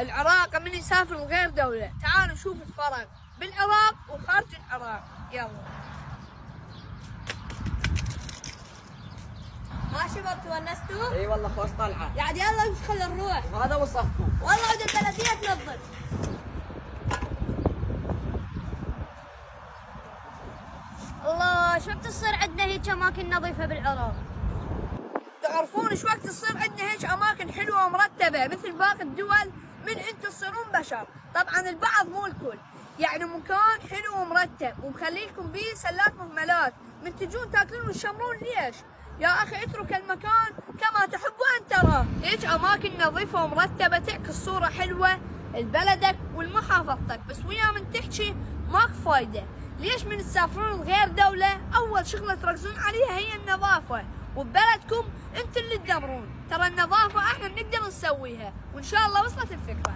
العراق من يسافر لغير دولة. تعالوا نشوف الفرق بالعراق وخارج العراق. يلا. ها شباب تونستوا؟ اي والله خوش طلعه. يعني يلا ندخل نروح. وهذا وصفكم. والله ود البلدية تنظف. الله شو وقت تصير عندنا هيك اماكن نظيفه بالعراق؟ تعرفون شو وقت تصير عندنا هيك اماكن حلوه ومرتبه مثل باقي الدول من انتم تصيرون بشر. طبعا البعض مو الكل، يعني مكان حلو ومرتب ومخليكم بيه سلات مهملات من تجون تاكلون وتشمرون. ليش؟ يا اخي اترك المكان كما تحب ان تراه. هيك اماكن نظيفه ومرتبه تعكس صوره حلوه لبلدك ولمحافظتك، بس ويا من تحكي ماك فايده. ليش من تسافرون لغير دولة أول شغلة تركزون عليها هي النظافة، وببلدكم أنتم اللي تدمرون. ترى النظافة احنا بنقدر نسويها، وإن شاء الله وصلت الفكرة.